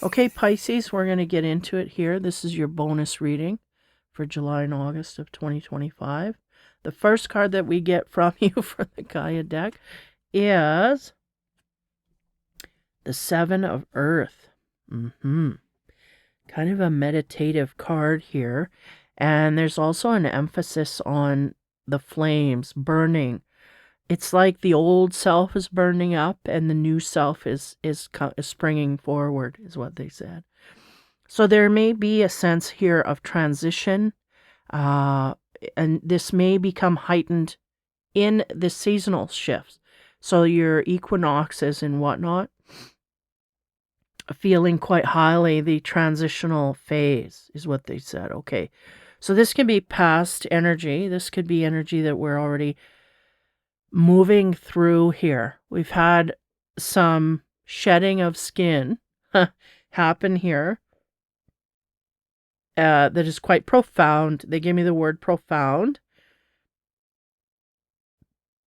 Okay, Pisces, we're going to get into it here. This is your bonus reading for July and August of 2025. The first card that we get from you for the Gaia deck is the Seven of Earth. Kind of a meditative card here. And there's also an emphasis on the flames burning. It's like the old self is burning up and the new self is springing forward, is what they said. So there may be a sense here of transition, and this may become heightened in the seasonal shifts. So your equinoxes and whatnot, feeling quite highly the transitional phase is what they said. Okay, so this can be past energy. This could be energy that we're already moving through here. We've had some shedding of skin happen here that is quite profound. They gave me the word profound.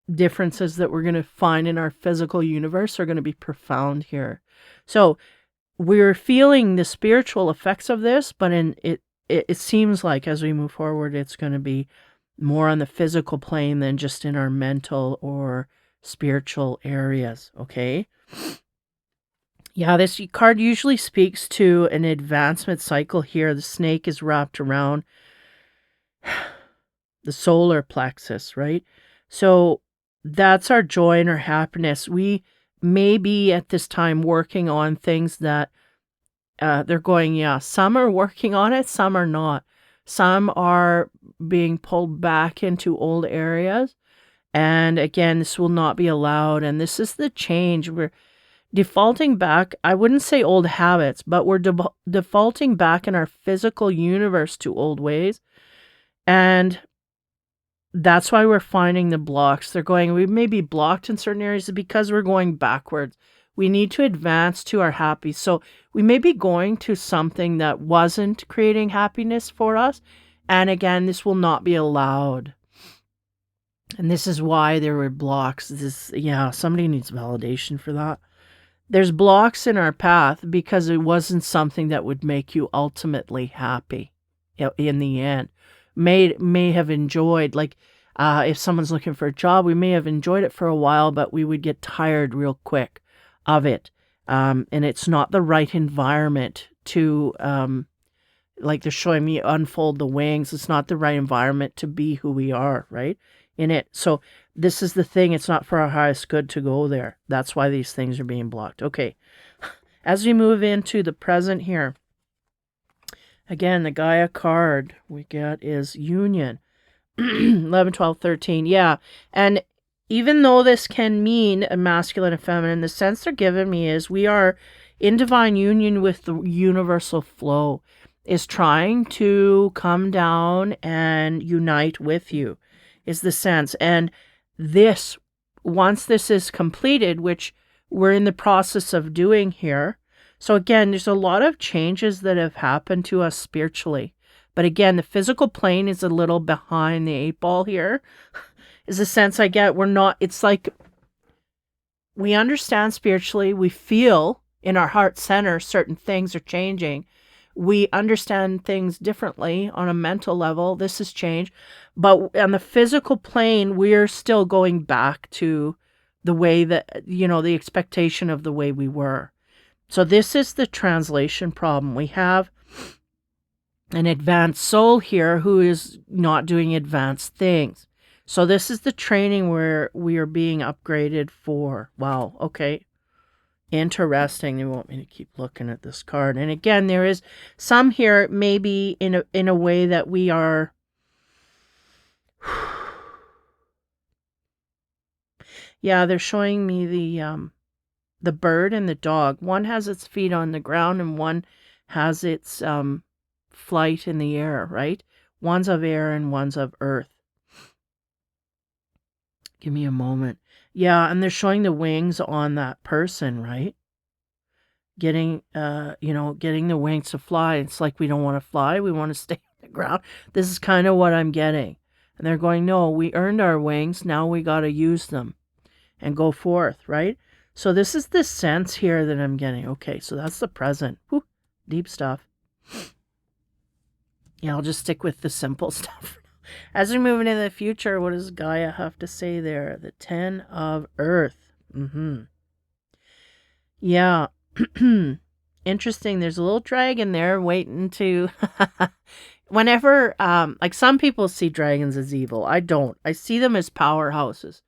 Differences that we're going to find in our physical universe are going to be profound here. So we're feeling the spiritual effects of this, but it seems like as we move forward, it's going to be more on the physical plane than just in our mental or spiritual areas, okay? Yeah, this card usually speaks to an advancement cycle here. The snake is wrapped around the solar plexus, right? So that's our joy and our happiness. We may be at this time working on things that they're going, yeah, some are working on it, some are not. Some are being pulled back into old areas. And again, this will not be allowed. And this is the change. We're defaulting back. I wouldn't say old habits, but we're defaulting back in our physical universe to old ways. And that's why we're finding the blocks. They're going, we may be blocked in certain areas because we're going backwards. We need to advance to our happy. So we may be going to something that wasn't creating happiness for us. And again, this will not be allowed. And this is why there were blocks. Somebody needs validation for that. There's blocks in our path because it wasn't something that would make you ultimately happy in the end. May have enjoyed, like if someone's looking for a job, we may have enjoyed it for a while, but we would get tired real quick of it. And it's not the right environment to, like they're showing me unfold the wings. It's not the right environment to be who we are, right? In it. So this is the thing. It's not for our highest good to go there. That's why these things are being blocked. Okay. As we move into the present here, again, the Gaia card we get is Union. 11, 12, 13. Yeah. And even though this can mean a masculine and feminine, the sense they're giving me is we are in divine union with the universal flow, is trying to come down and unite with you, is the sense. And this, once this is completed, which we're in the process of doing here. So again, there's a lot of changes that have happened to us spiritually. But again, the physical plane is a little behind the 8 ball here. Is the sense I get. We're not, it's like we understand spiritually, we feel in our heart center certain things are changing. We understand things differently on a mental level. This has changed. But on the physical plane, we're still going back to the way that, the expectation of the way we were. So this is the translation problem. We have an advanced soul here who is not doing advanced things. So this is the training where we are being upgraded for. Wow, okay. Interesting. They want me to keep looking at this card. And again, there is some here maybe in a way that we are... Yeah, they're showing me the bird and the dog. One has its feet on the ground and one has its flight in the air, right? One's of air and one's of earth. Give me a moment. Yeah, and they're showing the wings on that person, right? Getting the wings to fly. It's like we don't want to fly. We want to stay on the ground. This is kind of what I'm getting. And they're going, no, we earned our wings. Now we got to use them and go forth, right? So this is the sense here that I'm getting. Okay, so that's the present. Whew. deep stuff. Yeah, I'll just stick with the simple stuff. As we move into the future, what does Gaia have to say there? The 10 of Earth. Yeah. Interesting. There's a little dragon there waiting to. Whenever, like some people see dragons as evil. I don't. I see them as powerhouses.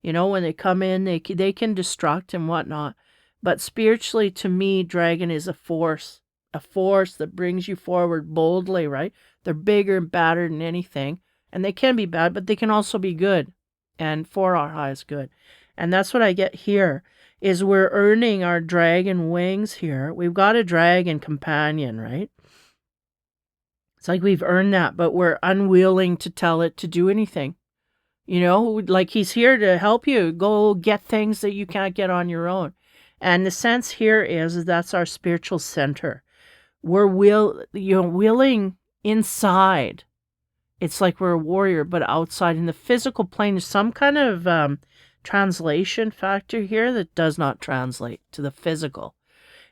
You know, when they come in, they can destruct and whatnot. But spiritually, to me, dragon is a force that brings you forward boldly, right? They're bigger and badder than anything. And they can be bad, but they can also be good. And for our highest good. And that's what I get here, is we're earning our dragon wings here. We've got a dragon companion, right? It's like we've earned that, but we're unwilling to tell it to do anything. You know, like he's here to help you go get things that you can't get on your own. And the sense here is that's our spiritual center. We're willing inside. It's like we're a warrior, but outside in the physical plane, there's some kind of translation factor here that does not translate to the physical.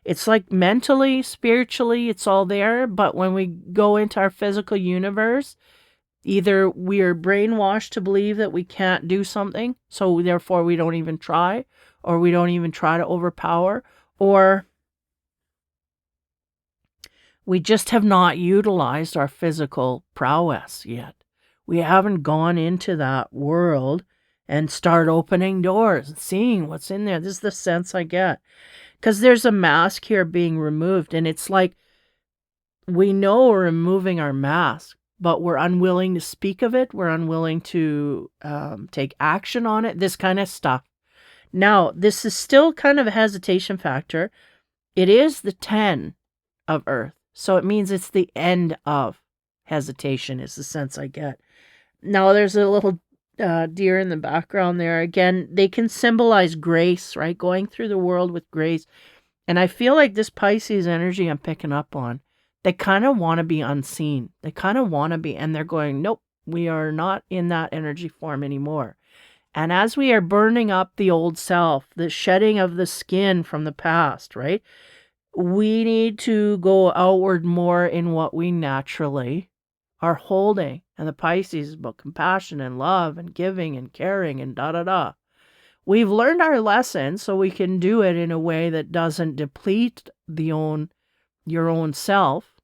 It's like mentally, spiritually, it's all there. But when we go into our physical universe, either we are brainwashed to believe that we can't do something, so therefore we don't even try, or we don't even try to overpower, or we just have not utilized our physical prowess yet. We haven't gone into that world and start opening doors and seeing what's in there. This is the sense I get. Because there's a mask here being removed, and it's like we know we're removing our mask, but we're unwilling to speak of it. We're unwilling to take action on it, this kind of stuff. Now, this is still kind of a hesitation factor. It is the 10 of Earth, so it means it's the end of hesitation is the sense I get. Now, there's a little deer in the background there. Again, they can symbolize grace, right? Going through the world with grace. And I feel like this Pisces energy I'm picking up on, they kind of want to be unseen. They kind of want to be, and they're going, nope, we are not in that energy form anymore. And as we are burning up the old self, the shedding of the skin from the past, right? We need to go outward more in what we naturally are holding. And the Pisces is about compassion and love and giving and caring and da-da-da. We've learned our lesson, so we can do it in a way that doesn't deplete your own self.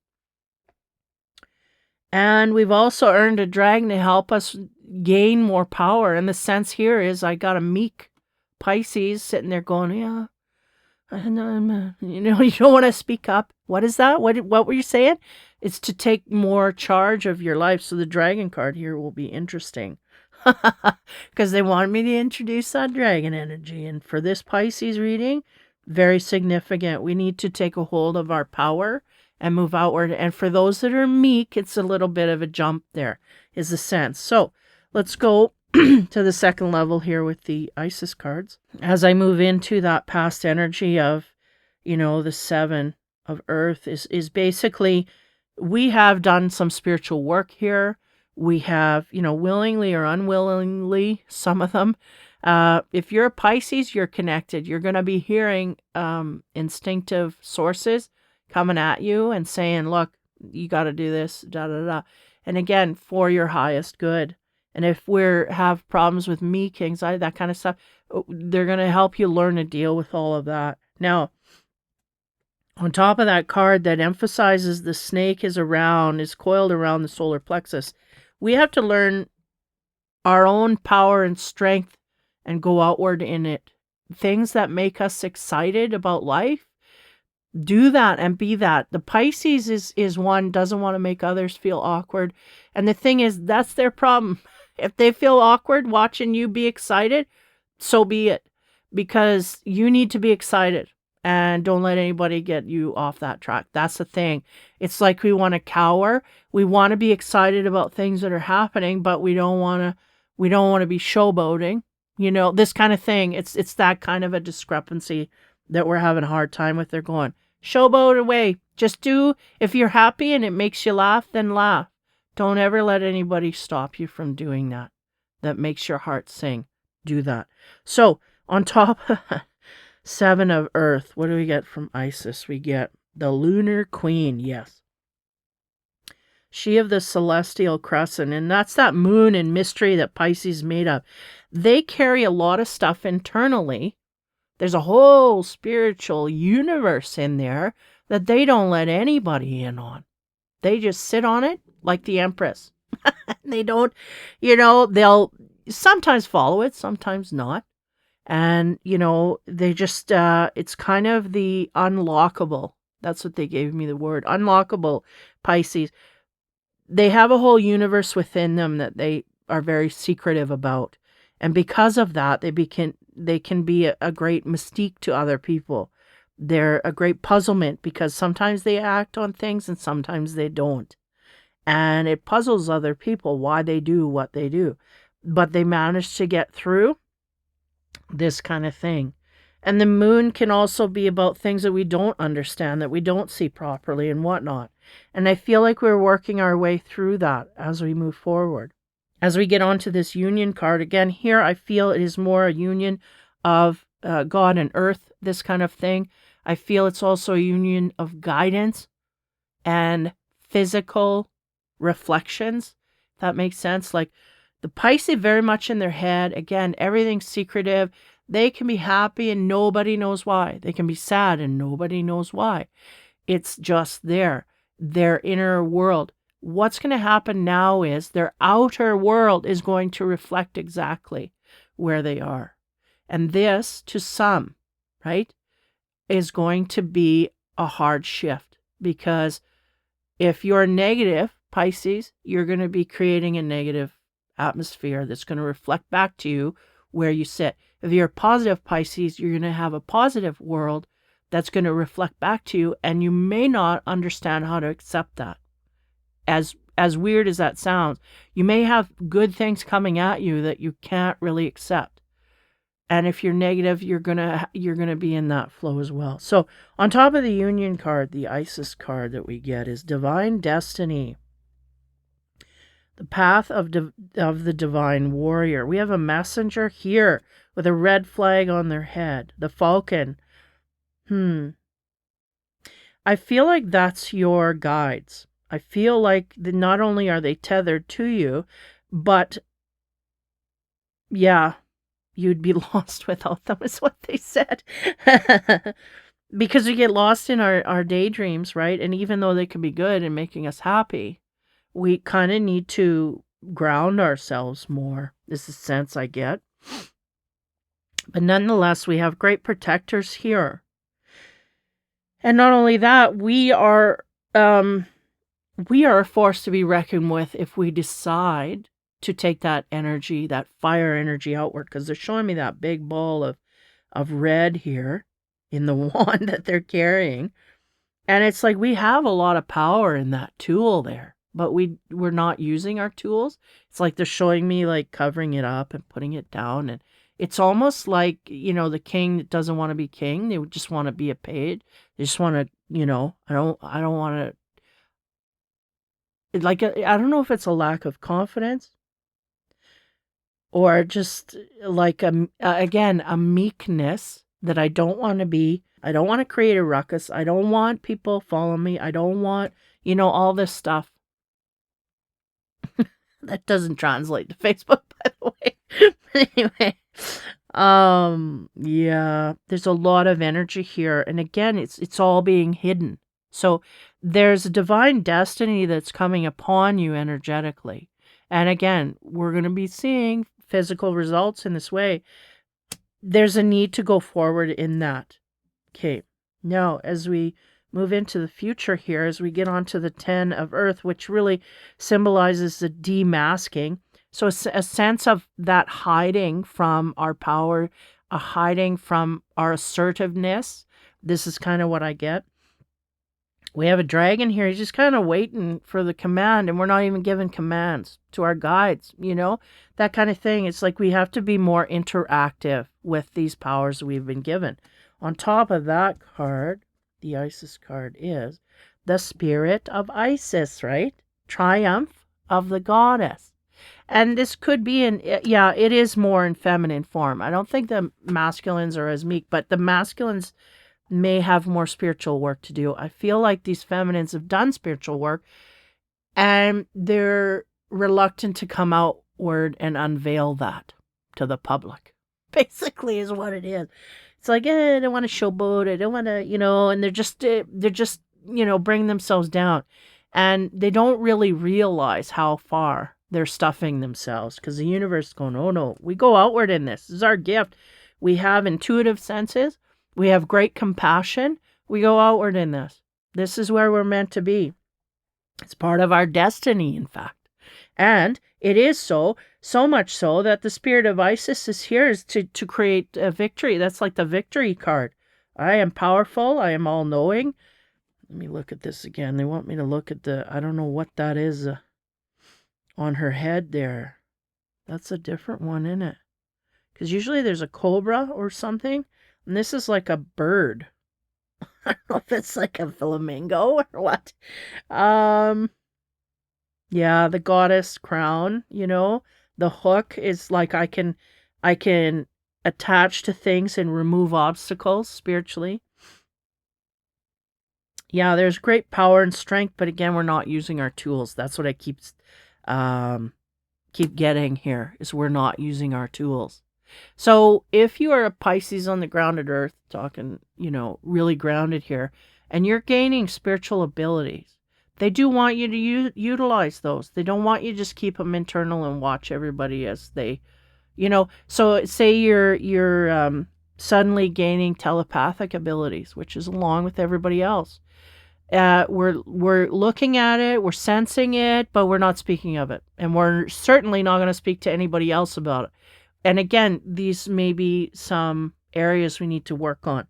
And we've also earned a dragon to help us gain more power. And the sense here is I got a meek Pisces sitting there going, yeah, you know, you don't want to speak up. What is that? What were you saying? It's to take more charge of your life. So the dragon card here will be interesting. Because they wanted me to introduce that dragon energy. And for this Pisces reading, very significant. We need to take a hold of our power and move outward. And for those that are meek, it's a little bit of a jump there, is the sense. So let's go to the second level here with the Isis cards. As I move into that past energy of, you know, the 7 of Earth is basically, we have done some spiritual work here. We have, you know, willingly or unwillingly, some of them. If you're a Pisces, you're connected. You're going to be hearing instinctive sources coming at you and saying, look, you got to do this, da-da-da. And again, for your highest good. And if we have problems with meek, anxiety, that kind of stuff, they're going to help you learn to deal with all of that. Now, on top of that card that emphasizes the snake is coiled around the solar plexus, we have to learn our own power and strength and go outward in it. Things that make us excited about life, do that and be that. The Pisces is one, doesn't want to make others feel awkward. And the thing is, that's their problem. If they feel awkward watching you be excited, so be it. Because you need to be excited. And don't let anybody get you off that track. That's the thing. It's like we want to cower. We want to be excited about things that are happening, but we don't want to be showboating. You know, this kind of thing. It's that kind of a discrepancy that we're having a hard time with. They're going, showboat away. Just do, if you're happy and it makes you laugh, then laugh. Don't ever let anybody stop you from doing that. That makes your heart sing. Do that. So, on top of 7 of Earth, what do we get from Isis? We get The lunar queen, yes. She of the celestial crescent, and that's that moon and mystery that Pisces made of. They carry a lot of stuff internally. There's a whole spiritual universe in there that they don't let anybody in on. They just sit on it like the Empress. They don't, they'll sometimes follow it, sometimes not. And, they just, it's kind of the unlockable. That's what they gave me the word. Unlockable Pisces. They have a whole universe within them that they are very secretive about. And because of that, they can be a great mystique to other people. They're a great puzzlement because sometimes they act on things and sometimes they don't. And it puzzles other people why they do what they do. But they manage to get through this kind of thing. And the moon can also be about things that we don't understand, that we don't see properly and whatnot. And I feel like we're working our way through that as we move forward. As we get onto this union card, again, here I feel it is more a union of God and earth, this kind of thing. I feel it's also a union of guidance and physical reflections, if that makes sense. Like the Pisces very much in their head. Again, everything's secretive. They can be happy and nobody knows why. They can be sad and nobody knows why. It's just their inner world. What's going to happen now is their outer world is going to reflect exactly where they are. And this, to some, right, is going to be a hard shift because if you're negative, Pisces, you're going to be creating a negative atmosphere that's going to reflect back to you where you sit. If you're a positive Pisces, you're going to have a positive world that's going to reflect back to you, and you may not understand how to accept that. As weird as that sounds, you may have good things coming at you that you can't really accept. And if you're negative, you're gonna be in that flow as well. So on top of the union card, the Isis card that we get is divine destiny. The path of the divine warrior. We have a messenger here with a red flag on their head. The falcon. I feel like that's your guides. I feel like not only are they tethered to you, but yeah, you'd be lost without them is what they said. Because we get lost in our daydreams, right? And even though they can be good and making us happy, we kind of need to ground ourselves more, is the sense I get. But nonetheless, we have great protectors here. And not only that, we are a force to be reckoned with if we decide to take that energy, that fire energy outward, because they're showing me that big ball of red here in the wand that they're carrying. And it's like we have a lot of power in that tool there, but we're not using our tools. It's like they're showing me like covering it up and putting it down. And it's almost like, the king that doesn't want to be king. They just want to be a page. They just want to, I don't want to, like, I don't know if it's a lack of confidence or just like, again, a meekness that I don't want to be. I don't want to create a ruckus. I don't want people following me. I don't want, all this stuff. That doesn't translate to Facebook, by the way. Anyway, yeah, there's a lot of energy here. And again, it's all being hidden. So there's a divine destiny that's coming upon you energetically. And again, we're going to be seeing physical results in this way. There's a need to go forward in that. Okay. Now, as we move into the future here, as we get onto the 10 of Earth, which really symbolizes the demasking. So a sense of that hiding from our power, a hiding from our assertiveness. This is kind of what I get. We have a dragon here. He's just kind of waiting for the command, and we're not even giving commands to our guides, that kind of thing. It's like we have to be more interactive with these powers we've been given. On top of that card, the Isis card is the spirit of Isis, right? Triumph of the goddess. And this could be it is more in feminine form. I don't think the masculines are as meek, but the masculines may have more spiritual work to do. I feel like these feminines have done spiritual work and they're reluctant to come outward and unveil that to the public. Basically is what it is. It's like, I don't want to showboat. I don't want to, and they're just, bring themselves down. And they don't really realize how far they're stuffing themselves because the universe is going, oh no, we go outward in this. This is our gift. We have intuitive senses. We have great compassion. We go outward in this. This is where we're meant to be. It's part of our destiny, in fact. And it is so much so that the spirit of Isis is here is to create a victory. That's like the victory card. I am powerful. I am all-knowing. Let me look at this again. They want me to look at I don't know what that is on her head there. That's a different one, isn't it? Because usually there's a cobra or something. And this is like a bird. I don't know if it's like a flamingo or what. Yeah, the goddess crown, the hook is like I can attach to things and remove obstacles spiritually. Yeah, there's great power and strength, but again, we're not using our tools. That's what I keep getting here, is we're not using our tools. So if you are a Pisces on the grounded earth, talking, really grounded here, and you're gaining spiritual abilities, they do want you to utilize those. They don't want you to just keep them internal and watch everybody as they, so say you're suddenly gaining telepathic abilities, which is along with everybody else. We're looking at it, we're sensing it, but we're not speaking of it. And we're certainly not going to speak to anybody else about it. And again, these may be some areas we need to work on.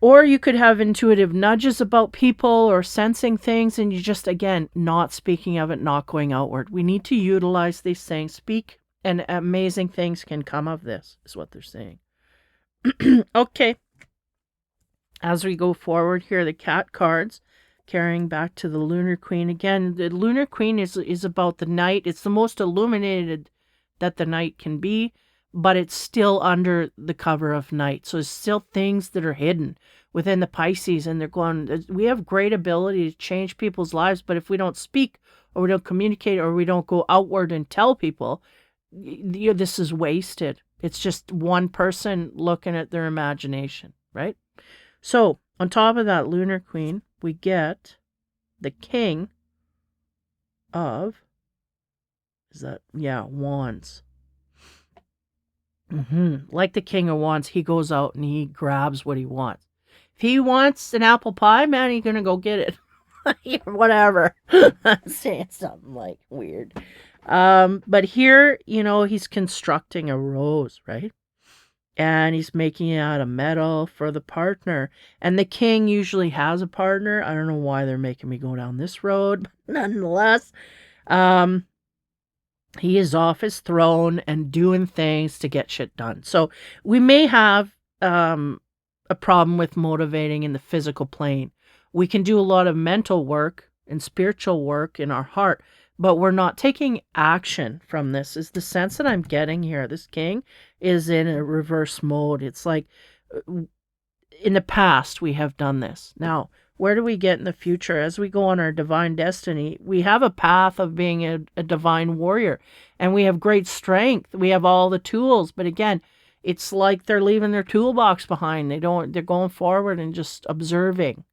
Or you could have intuitive nudges about people or sensing things, and you just, again, not speaking of it, not going outward. We need to utilize these things, speak, and amazing things can come of this, is what they're saying. Okay. As we go forward here, the cat cards, carrying back to the Lunar Queen. Again, the Lunar Queen is about the night. It's the most illuminated that the night can be, but it's still under the cover of night. So there's still things that are hidden within the Pisces, and they're going, we have great ability to change people's lives, but if we don't speak or we don't communicate or we don't go outward and tell people, this is wasted. It's just one person looking at their imagination, right? So on top of that Lunar Queen, we get the King of, Wands. Like the King of Wands, he goes out and he grabs what he wants. If he wants an apple pie, man, he's going to go get it. Whatever. I'm saying something like weird. But here, he's constructing a rose, right? And he's making it out of metal for the partner. And the king usually has a partner. I don't know why they're making me go down this road, but nonetheless, he is off his throne and doing things to get shit done. So we may have a problem with motivating in the physical plane. We can do a lot of mental work and spiritual work in our heart, but we're not taking action from this, is the sense that I'm getting here. This king is in a reverse mode. It's like in the past we have done this. Now, where do we get in the future? As we go on our divine destiny, we have a path of being a divine warrior, and we have great strength. We have all the tools, but again, it's like they're leaving their toolbox behind. They're going forward and just observing.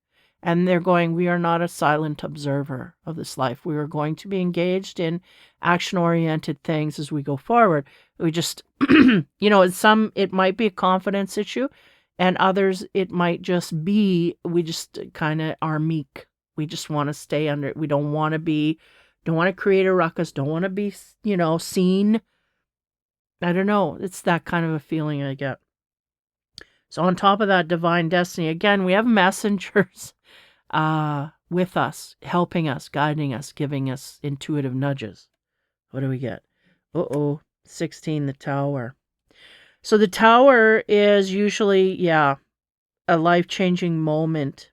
And they're going, we are not a silent observer of this life. We are going to be engaged in action-oriented things as we go forward. We just, it might be a confidence issue, and others, it might just be, we just kind of are meek. We just want to stay under, we don't want to create a ruckus, don't want to be, seen. I don't know. It's that kind of a feeling I get. So on top of that divine destiny, again, we have messengers with us, helping us, guiding us, giving us intuitive nudges. What do we get? 16, the Tower. So the Tower is usually, a life-changing moment.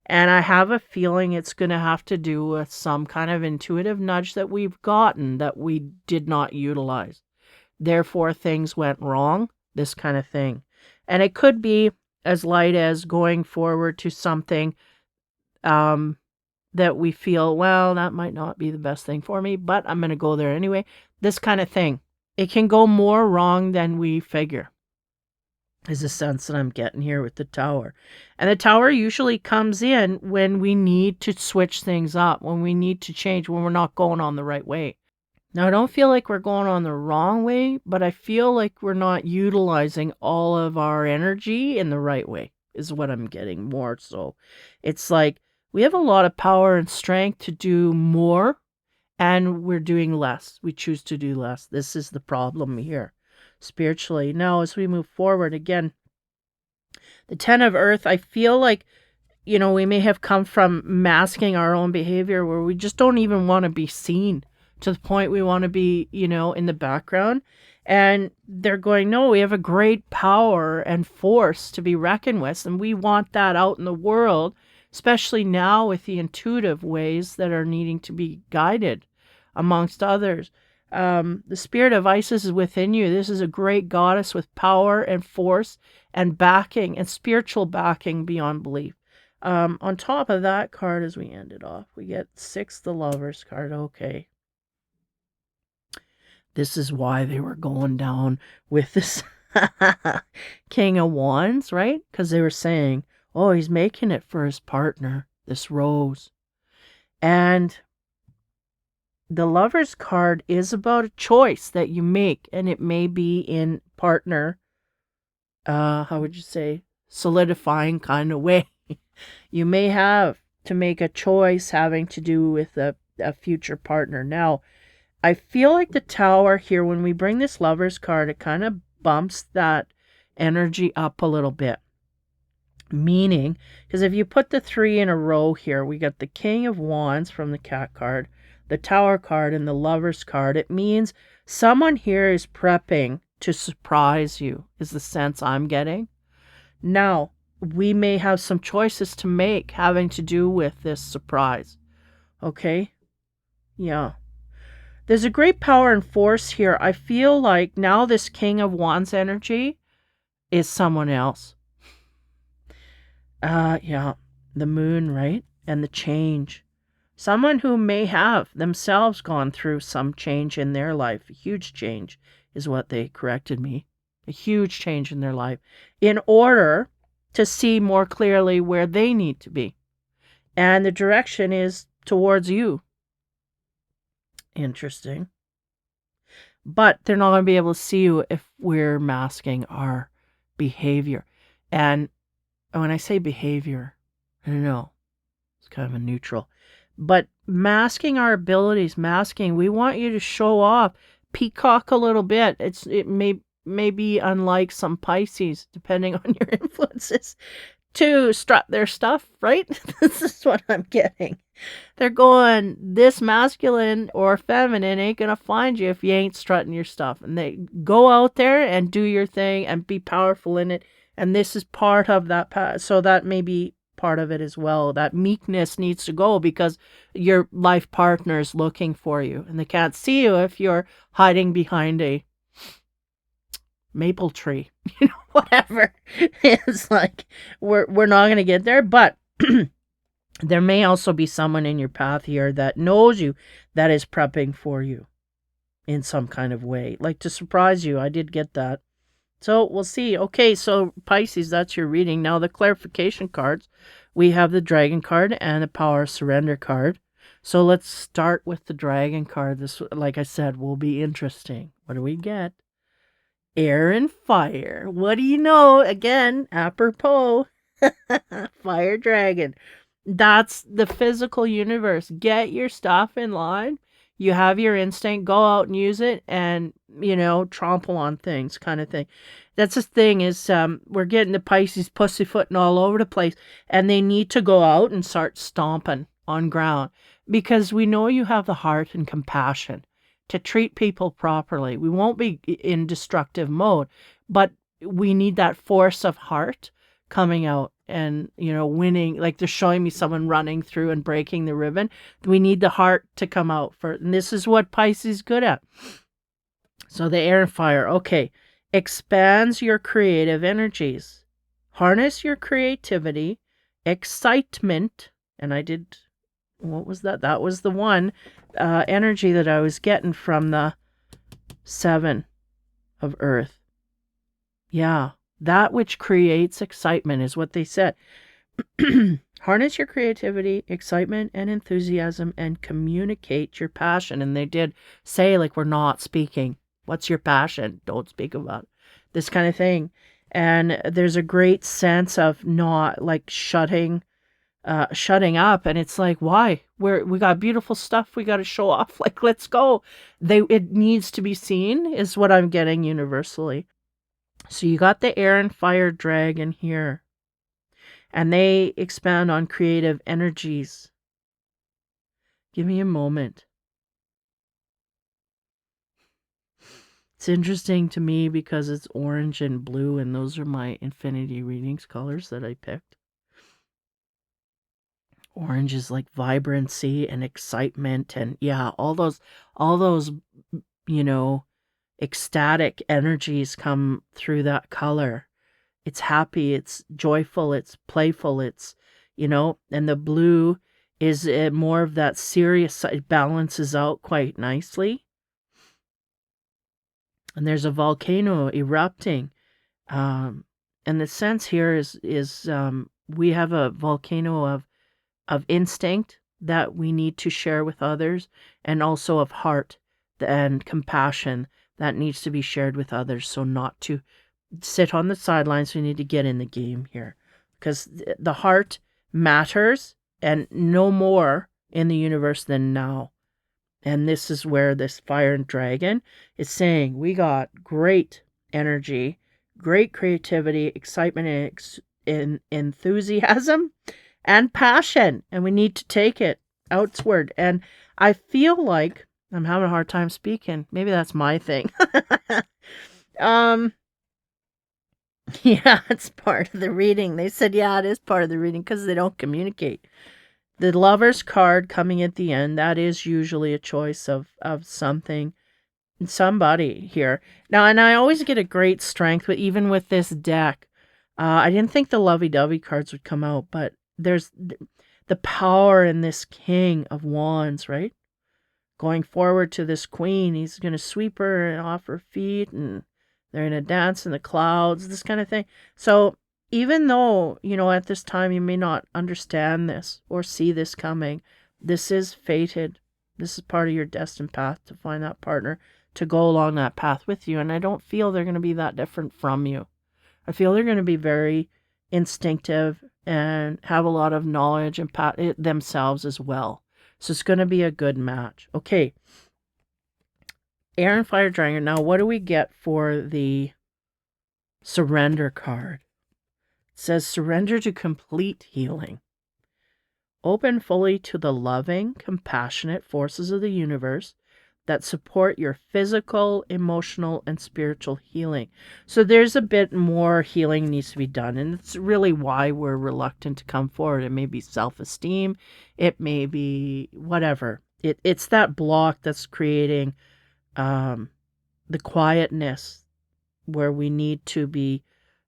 And I have a feeling it's going to have to do with some kind of intuitive nudge that we've gotten that we did not utilize. Therefore, things went wrong, this kind of thing. And it could be as light as going forward to something that we feel, well, that might not be the best thing for me, but I'm going to go there anyway. This kind of thing. It can go more wrong than we figure, is the sense that I'm getting here with the Tower. And the Tower usually comes in when we need to switch things up, when we need to change, when we're not going on the right way. Now, I don't feel like we're going on the wrong way, but I feel like we're not utilizing all of our energy in the right way, is what I'm getting more so. It's like we have a lot of power and strength to do more, and we're doing less. We choose to do less. This is the problem here, spiritually. Now, as we move forward, again, the 10 of Earth, I feel like, we may have come from masking our own behavior where we just don't even want to be seen, to the point we want to be, in the background. And they're going, no, we have a great power and force to be reckoned with, and we want that out in the world, especially now with the intuitive ways that are needing to be guided, amongst others. The spirit of Isis is within you. This is a great goddess with power and force and backing and spiritual backing beyond belief. On top of that card, as we end it off, we get 6, the Lovers card. Okay. This is why they were going down with this King of Wands, right? Because they were saying, oh, he's making it for his partner, this Rose. And the Lovers card is about a choice that you make, and it may be in partner, how would you say, solidifying kind of way. You may have to make a choice having to do with a future partner. Now, I feel like the Tower here, when we bring this Lovers card, it kind of bumps that energy up a little bit. Meaning, because if you put the 3 in a row here, we got the King of Wands from the Cat card, the Tower card, and the Lovers card. It means someone here is prepping to surprise you, is the sense I'm getting. Now, we may have some choices to make having to do with this surprise. Okay? Yeah. There's a great power and force here. I feel like now this King of Wands energy is someone else. Yeah. The Moon, right? And the change. Someone who may have themselves gone through some change in their life. A huge change is what they corrected me. A huge change in their life. In order to see more clearly where they need to be. And the direction is towards you. Interesting. But they're not going to be able to see you if we're masking our behavior. And when I say behavior, I don't know. It's kind of a neutral. But masking our abilities, we want you to show off, peacock a little bit. It may be unlike some Pisces, depending on your influences, to strut their stuff, right? This is what I'm getting. They're going, this masculine or feminine ain't going to find you if you ain't strutting your stuff. And they go out there and do your thing and be powerful in it. And this is part of that. So that may be part of it as well. That meekness needs to go because your life partner is looking for you. And they can't see you if you're hiding behind a maple tree. Whatever. It's like we're not going to get there. But there may also be someone in your path here that knows you, that is prepping for you in some kind of way, like to surprise you. I did get that. So we'll see. Okay, so Pisces, that's your reading. Now the clarification cards, we have the Dragon card and the Power of Surrender card. So let's start with the Dragon card. This, like I said, will be interesting. What do we get? Air and fire. What do you know? Again, apropos. Fire Dragon. That's the physical universe. Get your stuff in line. You have your instinct. Go out and use it and, trample on things kind of thing. That's the thing is we're getting the Pisces pussyfooting all over the place. And they need to go out and start stomping on ground. Because we know you have the heart and compassion to treat people properly. We won't be in destructive mode. But we need that force of heart coming out and, winning. Like they're showing me someone running through and breaking the ribbon. We need the heart to come out for it. And this is what Pisces is good at. So the air and fire, okay, expands your creative energies. Harness your creativity, excitement, and what was that? That was the one energy that I was getting from the 7 of Earth. Yeah, that which creates excitement is what they said. Harness your creativity, excitement, and enthusiasm and communicate your passion. And they did say, like, we're not speaking. What's your passion? Don't speak about it. This kind of thing. And there's a great sense of not like shutting up. And it's like, why? We got beautiful stuff we got to show off. Like, let's go. It needs to be seen is what I'm getting universally. So you got the air and fire dragon here. And they expand on creative energies. Give me a moment. It's interesting to me because it's orange and blue, and those are my infinity readings colors that I picked. Orange is like vibrancy and excitement, and yeah, all those, ecstatic energies come through that color. It's happy, it's joyful, it's playful, it's, and the blue is more of that serious side, balances out quite nicely. And there's a volcano erupting. And the sense here is we have a volcano of instinct that we need to share with others, and also of heart and compassion that needs to be shared with others. So not to sit on the sidelines. We need to get in the game here because the heart matters, and no more in the universe than now. And this is where this fire and dragon is saying we got great energy, great creativity, excitement, and enthusiasm and passion, and we need to take it outward. And I feel like I'm having a hard time speaking. Maybe that's my thing. Yeah, it's part of the reading. They said, yeah, it is part of the reading because they don't communicate. The Lover's card coming at the end, that is usually a choice of something, somebody here. Now, and I always get a great strength, but even with this deck, I didn't think the lovey-dovey cards would come out, but there's the power in this King of Wands, right? Going forward to this Queen, he's going to sweep her off her feet, and they're going to dance in the clouds, this kind of thing. So even though, at this time you may not understand this or see this coming, this is fated. This is part of your destined path to find that partner, to go along that path with you. And I don't feel they're going to be that different from you. I feel they're going to be very instinctive and have a lot of knowledge and themselves as well. So it's going to be a good match. Okay. Air and Fire Dragon. Now, what do we get for the Surrender card? It says surrender to complete healing. Open fully to the loving, compassionate forces of the universe that support your physical, emotional, and spiritual healing. So there's a bit more healing needs to be done, and it's really why we're reluctant to come forward. It may be self-esteem. It may be whatever. It's that block that's creating the quietness where we need to be,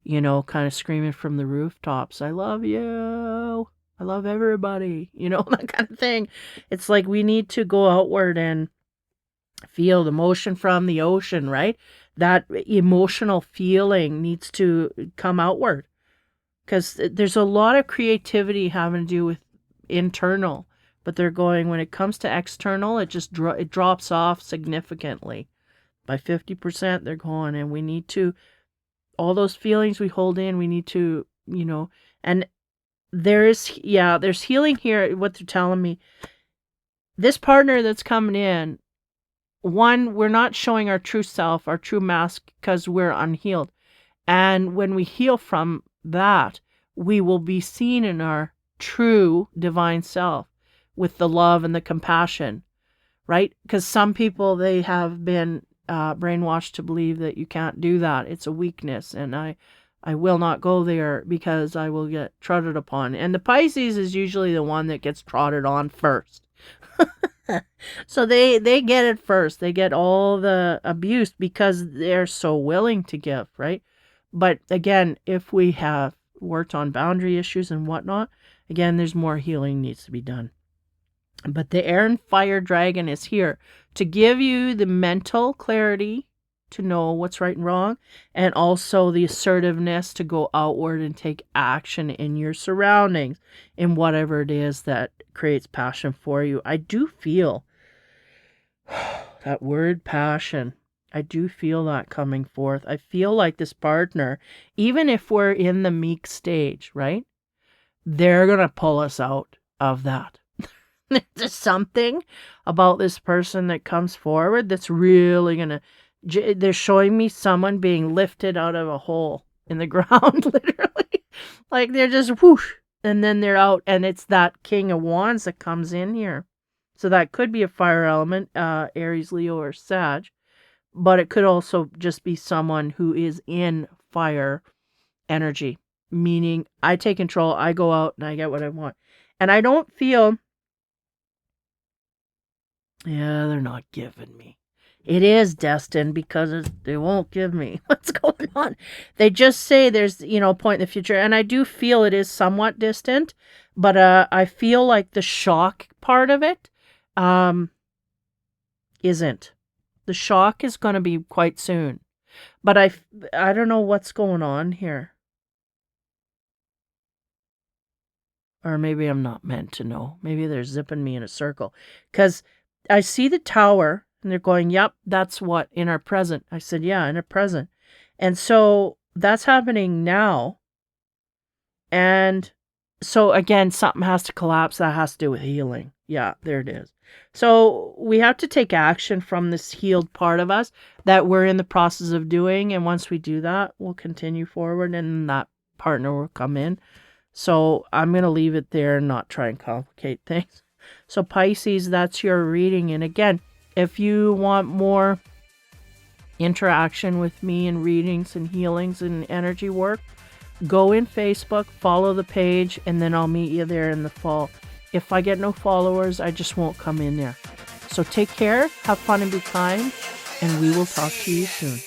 kind of screaming from the rooftops, I love you, I love everybody, that kind of thing. It's like we need to go outward and feel the motion from the ocean, right? That emotional feeling needs to come outward because there's a lot of creativity having to do with internal, but they're going, when it comes to external, it just it drops off significantly. By 50%, they're going, and we need to, all those feelings we hold in, we need to, and there's healing here. What they're telling me, this partner that's coming in, one, we're not showing our true self, our true mask, because we're unhealed. And when we heal from that, we will be seen in our true divine self with the love and the compassion, right? Because some people, they have been brainwashed to believe that you can't do that. It's a weakness, and I will not go there because I will get trotted upon. And the Pisces is usually the one that gets trotted on first. So they get it first. They get all the abuse because they're so willing to give, right? But again, if we have worked on boundary issues and whatnot. Again, there's more healing needs to be done. But the air and fire dragon is here to give you the mental clarity to know what's right and wrong, and also the assertiveness to go outward and take action in your surroundings, in whatever it is that creates passion for you. I do feel that word passion. I do feel that coming forth. I feel like this partner, even if we're in the meek stage, right? They're going to pull us out of that. There's something about this person that comes forward that's really going to, they're showing me someone being lifted out of a hole in the ground, literally. Like they're just whoosh, and then they're out, and it's that King of Wands that comes in here. So that could be a fire element, Aries, Leo, or Sag, but it could also just be someone who is in fire energy, meaning I take control, I go out, and I get what I want. And I don't feel, yeah, they're not giving me. It is destined because they won't give me what's going on. They just say there's, a point in the future. And I do feel it is somewhat distant, but I feel like the shock part of it isn't. The shock is going to be quite soon. But I don't know what's going on here. Or maybe I'm not meant to know. Maybe they're zipping me in a circle. Because I see the tower. And they're going, yep, that's what, in our present. I said, yeah, in our present. And so that's happening now. And so again, something has to collapse. That has to do with healing. Yeah, there it is. So we have to take action from this healed part of us that we're in the process of doing. And once we do that, we'll continue forward and that partner will come in. So I'm going to leave it there and not try and complicate things. So Pisces, that's your reading. And again, if you want more interaction with me and readings and healings and energy work, go in Facebook, follow the page, and then I'll meet you there in the fall. If I get no followers, I just won't come in there. So take care, have fun and be kind, and we will talk to you soon.